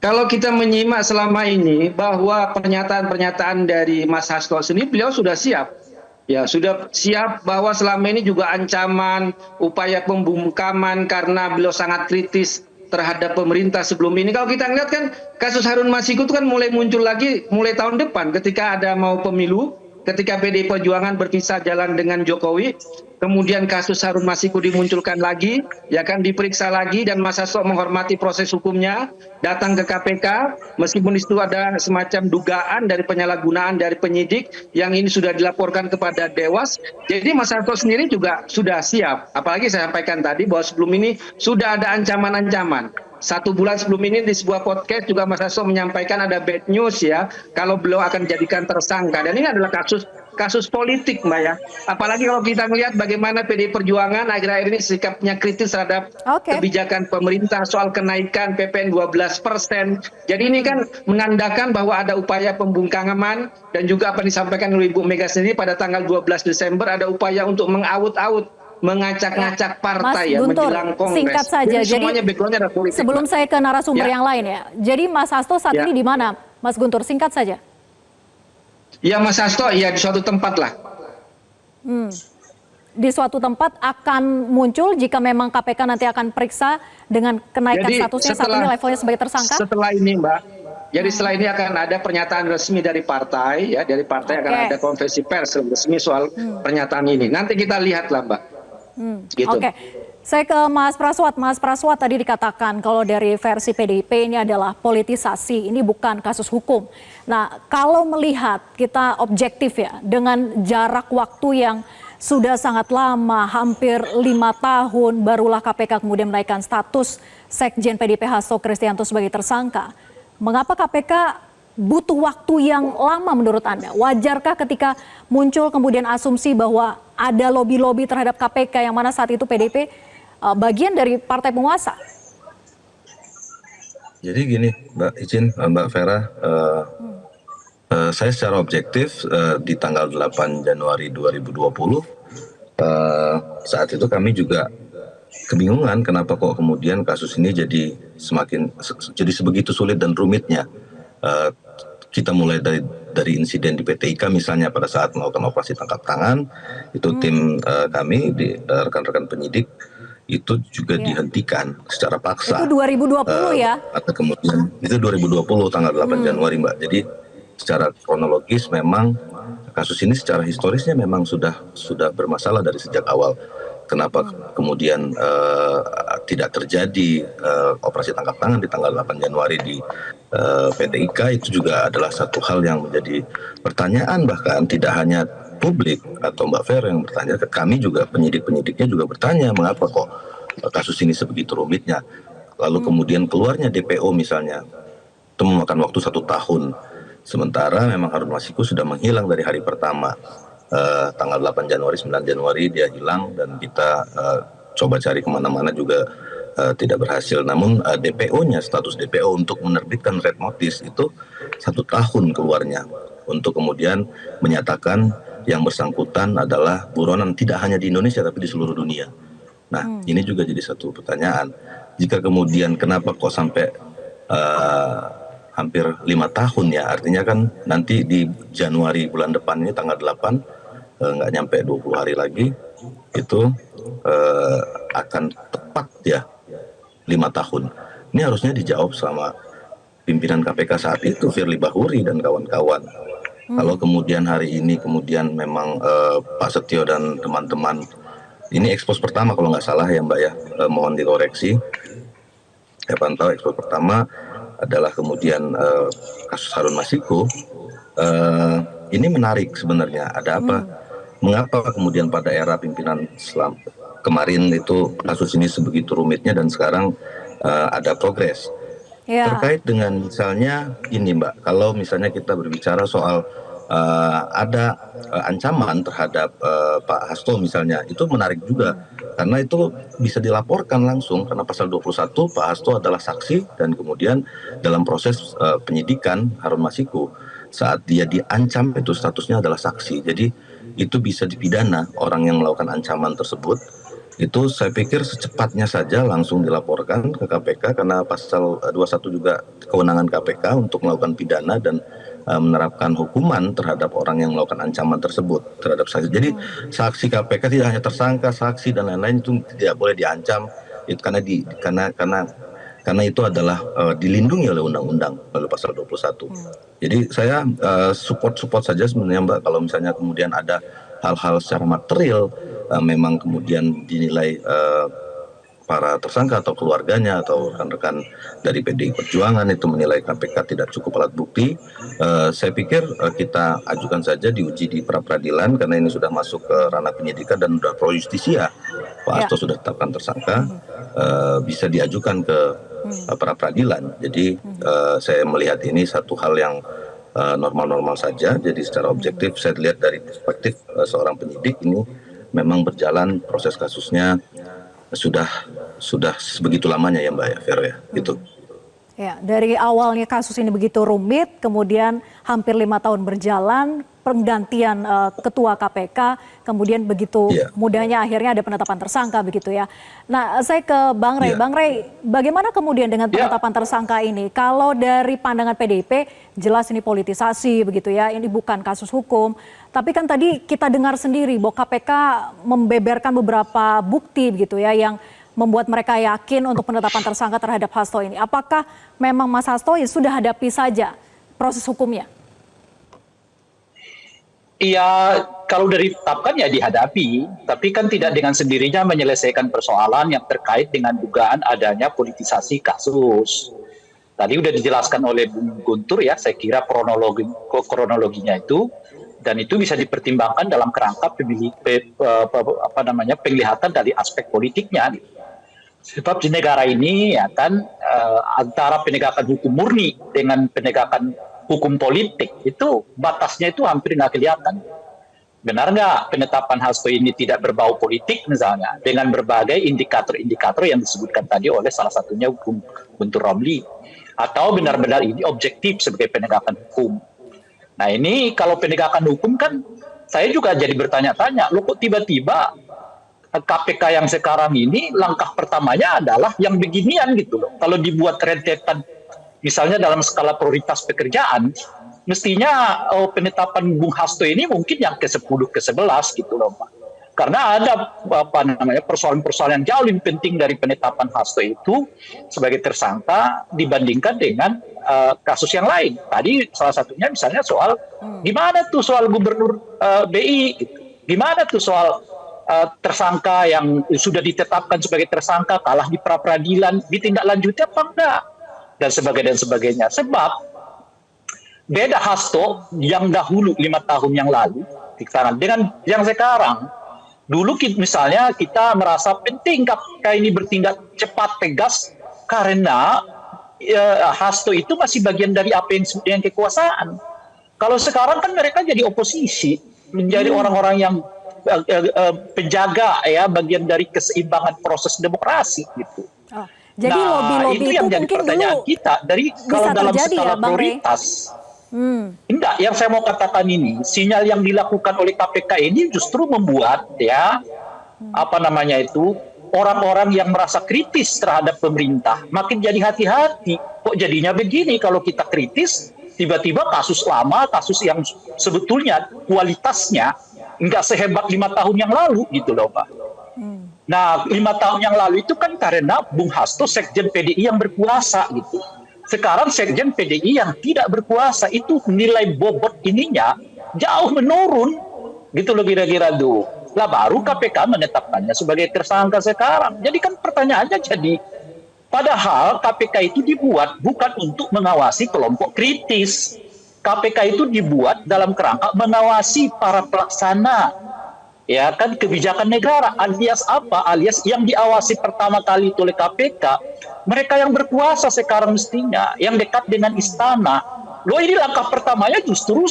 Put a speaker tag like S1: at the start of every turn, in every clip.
S1: Kalau kita menyimak selama ini bahwa pernyataan-pernyataan dari Mas Hasto sendiri, beliau sudah siap. Ya, sudah siap bahwa selama ini juga ancaman, upaya pembungkaman karena beliau sangat kritis terhadap pemerintah sebelum ini. Kalau kita lihat kan kasus Harun Masiku itu kan mulai muncul lagi mulai tahun depan ketika ada mau pemilu, ketika PDI Perjuangan berpisah jalan dengan Jokowi, kemudian kasus Harun Masiku dimunculkan lagi, ya kan diperiksa lagi dan Mas Hasto menghormati proses hukumnya, datang ke KPK, meskipun itu ada semacam dugaan dari penyalahgunaan dari penyidik yang ini sudah dilaporkan kepada Dewas. Jadi Mas Hasto sendiri juga sudah siap. Apalagi saya sampaikan tadi bahwa sebelum ini sudah ada ancaman-ancaman. 1 bulan sebelum ini di sebuah podcast juga Mas Hasto menyampaikan ada bad news ya, kalau beliau akan dijadikan tersangka. Dan ini adalah kasus politik, Mbak ya. Apalagi kalau kita melihat bagaimana PDI Perjuangan akhir-akhir ini sikapnya kritis terhadap kebijakan pemerintah soal kenaikan PPN 12%. Jadi ini kan menandakan bahwa ada upaya pembungkaman dan juga apa disampaikan oleh Ibu Mega sendiri pada tanggal 12 Desember ada upaya untuk mengaut-aut, mengacak-ngacak partai ya,
S2: Guntur,
S1: menjelang Kongres.
S2: singkat saja.
S1: Jadi backgroundnya ada politik.
S2: Sebelum saya ke narasumber yang lain ya. Jadi Mas Hasto saat ini di mana, Mas Guntur? Singkat saja.
S1: Ya Mas Hasto, ya di suatu tempat lah.
S2: Di suatu tempat akan muncul jika memang KPK nanti akan periksa dengan kenaikan statusnya saat ini levelnya sebagai tersangka?
S1: Setelah ini Mbak, jadi setelah ini akan ada pernyataan resmi dari partai, ya dari partai akan ada konferensi pers resmi soal pernyataan ini. Nanti kita lihat lah Mbak. Gitu.
S2: Oke. Saya ke Mas Praswat. Mas Praswat tadi dikatakan kalau dari versi PDIP ini adalah politisasi, ini bukan kasus hukum. Nah, kalau melihat kita objektif ya, dengan jarak waktu yang sudah sangat lama, hampir 5 tahun, barulah KPK kemudian menaikkan status Sekjen PDIP Hasto Kristianto sebagai tersangka. Mengapa KPK butuh waktu yang lama menurut Anda? Wajarkah ketika muncul kemudian asumsi bahwa ada lobby-lobby terhadap KPK yang mana saat itu PDIP bagian dari partai penguasa?
S3: Jadi gini, Mbak izin, Mbak Vera, saya secara objektif di tanggal 8 Januari 2020, saat itu kami juga kebingungan kenapa kok kemudian kasus ini jadi sebegitu sulit dan rumitnya. Kita mulai dari insiden di PT IKA misalnya pada saat melakukan operasi tangkap tangan, itu tim kami, rekan-rekan penyidik, itu juga dihentikan secara paksa.
S2: Itu 2020 ya?
S3: Atau kemudian itu 2020 tanggal 8 Januari Mbak. Jadi secara kronologis memang kasus ini secara historisnya memang sudah bermasalah dari sejak awal. Kenapa kemudian tidak terjadi operasi tangkap tangan di tanggal 8 Januari di PT IKA, itu juga adalah satu hal yang menjadi pertanyaan, bahkan tidak hanya publik atau Mbak Fer yang bertanya, kami juga penyidik-penyidiknya juga bertanya mengapa kok kasus ini sebegitu rumitnya. Lalu kemudian keluarnya DPO misalnya, itu memakan waktu 1 tahun. Sementara memang Harun Masiku sudah menghilang dari hari pertama. Tanggal 8 Januari, 9 Januari dia hilang dan kita coba cari kemana-mana juga tidak berhasil. Namun DPO-nya, status DPO untuk menerbitkan red notice itu 1 tahun keluarnya untuk kemudian menyatakan yang bersangkutan adalah buronan tidak hanya di Indonesia tapi di seluruh dunia. Nah ini juga jadi satu pertanyaan. Jika kemudian kenapa kok sampai hampir 5 tahun ya, artinya kan nanti di Januari bulan depan ini tanggal 8 nggak nyampe 20 hari lagi itu akan tepat ya 5 tahun. Ini harusnya dijawab sama pimpinan KPK saat itu, Firly Bahuri dan kawan-kawan. Kalau kemudian hari ini kemudian memang Pak Setio dan teman-teman, ini ekspos pertama kalau nggak salah ya Mbak ya, mohon dikoreksi. Saya pantau ekspos pertama adalah kemudian kasus Harun Masiku. Ini menarik sebenarnya, ada apa? Mengapa kemudian pada era pimpinan Islam kemarin itu kasus ini sebegitu rumitnya dan sekarang ada progres? Terkait dengan misalnya ini Mbak, kalau misalnya kita berbicara soal ada ancaman terhadap Pak Hasto misalnya, itu menarik juga karena itu bisa dilaporkan langsung karena pasal 21 Pak Hasto adalah saksi dan kemudian dalam proses penyidikan Harun Masiku saat dia diancam itu statusnya adalah saksi. Jadi itu bisa dipidana orang yang melakukan ancaman tersebut itu saya pikir secepatnya saja langsung dilaporkan ke KPK karena pasal 21 juga kewenangan KPK untuk melakukan pidana dan menerapkan hukuman terhadap orang yang melakukan ancaman tersebut terhadap saksi. Jadi saksi KPK tidak hanya tersangka, saksi dan lain-lain itu tidak boleh diancam itu karena itu adalah dilindungi oleh undang-undang melalui pasal 21. Jadi saya support saja sebenarnya Mbak kalau misalnya kemudian ada hal-hal secara material memang kemudian dinilai para tersangka atau keluarganya atau rekan-rekan dari PDI Perjuangan itu menilai KPK tidak cukup alat bukti, saya pikir kita ajukan saja diuji di pra-peradilan karena ini sudah masuk ke ranah penyidikan dan sudah pro justisia. Pak Hasto sudah tetapkan tersangka, bisa diajukan ke pra-peradilan. Jadi saya melihat ini satu hal yang normal-normal saja. Jadi secara objektif saya lihat dari perspektif seorang penyidik ini memang berjalan proses kasusnya sudah sebegitu lamanya ya Mbak ya, Vero ya, gitu.
S2: Ya, dari awalnya kasus ini begitu rumit, kemudian hampir 5 tahun berjalan, penggantian ketua KPK, kemudian begitu mudahnya akhirnya ada penetapan tersangka begitu ya. Nah, saya ke Bang Rey. Bang Rey, bagaimana kemudian dengan penetapan tersangka ini? Kalau dari pandangan PDIP, jelas ini politisasi begitu ya, ini bukan kasus hukum. Tapi kan tadi kita dengar sendiri bahwa KPK membeberkan beberapa bukti begitu ya, yang membuat mereka yakin untuk penetapan tersangka terhadap Hasto ini. Apakah memang Mas Hasto ya sudah hadapi saja proses hukumnya?
S4: Iya, kalau dari ditetapkan ya dihadapi, tapi kan tidak dengan sendirinya menyelesaikan persoalan yang terkait dengan dugaan adanya politisasi kasus. Tadi udah dijelaskan oleh Bung Guntur ya, saya kira kronologinya itu, dan itu bisa dipertimbangkan dalam kerangka penglihatan dari aspek politiknya. Sebab di negara ini ya kan antara penegakan hukum murni dengan penegakan hukum politik itu batasnya itu hampir nggak kelihatan. Benar nggak penetapan Hasto ini tidak berbau politik misalnya dengan berbagai indikator-indikator yang disebutkan tadi oleh salah satunya Guntur Romli, atau benar-benar ini objektif sebagai penegakan hukum. Nah ini kalau penegakan hukum kan saya juga jadi bertanya-tanya, loh kok tiba-tiba KPK yang sekarang ini langkah pertamanya adalah yang beginian gitu loh. Kalau dibuat rentetan misalnya dalam skala prioritas pekerjaan, mestinya penetapan Bung Hasto ini mungkin yang ke-10, ke-11 gitu loh Pak. Karena ada persoalan-persoalan yang jauh lebih penting dari penetapan Hasto itu sebagai tersangka dibandingkan dengan kasus yang lain. Tadi salah satunya misalnya soal gimana tuh soal gubernur BI gitu. Gimana tuh soal tersangka yang sudah ditetapkan sebagai tersangka kalah di pra-peradilan, ditindaklanjuti apa enggak, dan sebagainya. Sebab beda Hasto yang dahulu 5 tahun yang lalu dengan yang sekarang. Dulu misalnya kita merasa penting KPK ini bertindak cepat, tegas, karena Hasto itu masih bagian dari apa yang disebut dengan kekuasaan. Kalau sekarang kan mereka jadi oposisi, menjadi orang-orang yang penjaga ya bagian dari keseimbangan proses demokrasi gitu.
S2: Jadi lobby-lobby itu
S4: yang jadi
S2: mungkin
S4: pertanyaan
S2: dulu
S4: kita dari kalau dalam skala prioritas. Enggak, yang saya mau katakan ini sinyal yang dilakukan oleh KPK ini justru membuat ya orang-orang yang merasa kritis terhadap pemerintah makin jadi hati-hati. Kok jadinya begini kalau kita kritis, tiba-tiba kasus lama, kasus yang sebetulnya kualitasnya nggak sehebat 5 tahun yang lalu gitu loh Pak. Nah 5 tahun yang lalu itu kan karena Bung Hasto sekjen PDI yang berkuasa gitu. Sekarang sekjen PDI yang tidak berkuasa itu nilai bobot ininya jauh menurun gitu loh kira-kira tuh. Lah baru KPK menetapkannya sebagai tersangka sekarang. Jadi kan pertanyaannya jadi, padahal KPK itu dibuat bukan untuk mengawasi kelompok kritis. KPK itu dibuat dalam kerangka mengawasi para pelaksana ya kan kebijakan negara, alias apa? Alias yang diawasi pertama kali itu oleh KPK mereka yang berkuasa sekarang mestinya, yang dekat dengan istana. Loh ini langkah pertamanya justru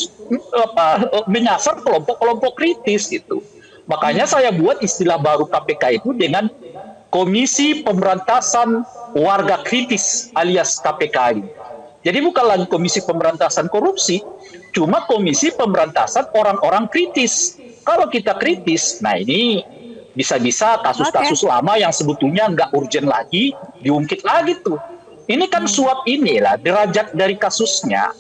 S4: menyasar kelompok-kelompok kritis gitu. Makanya saya buat istilah baru KPK itu dengan Komisi Pemberantasan Warga Kritis alias KPK ini. Jadi bukan lagi Komisi Pemberantasan Korupsi, cuma Komisi Pemberantasan Orang-orang Kritis. Kalau kita kritis, nah ini Bisa-bisa kasus-kasus lama yang sebetulnya nggak urgent lagi diungkit lagi tuh. Ini kan suap inilah derajat dari kasusnya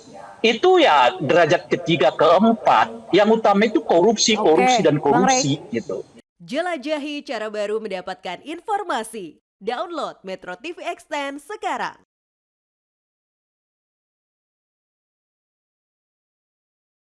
S4: itu ya derajat ketiga keempat. Yang utama itu korupsi, korupsi dan
S2: Bang Rey.
S4: korupsi gitu.
S5: Jelajahi cara baru mendapatkan informasi. Download Metro TV Extend sekarang.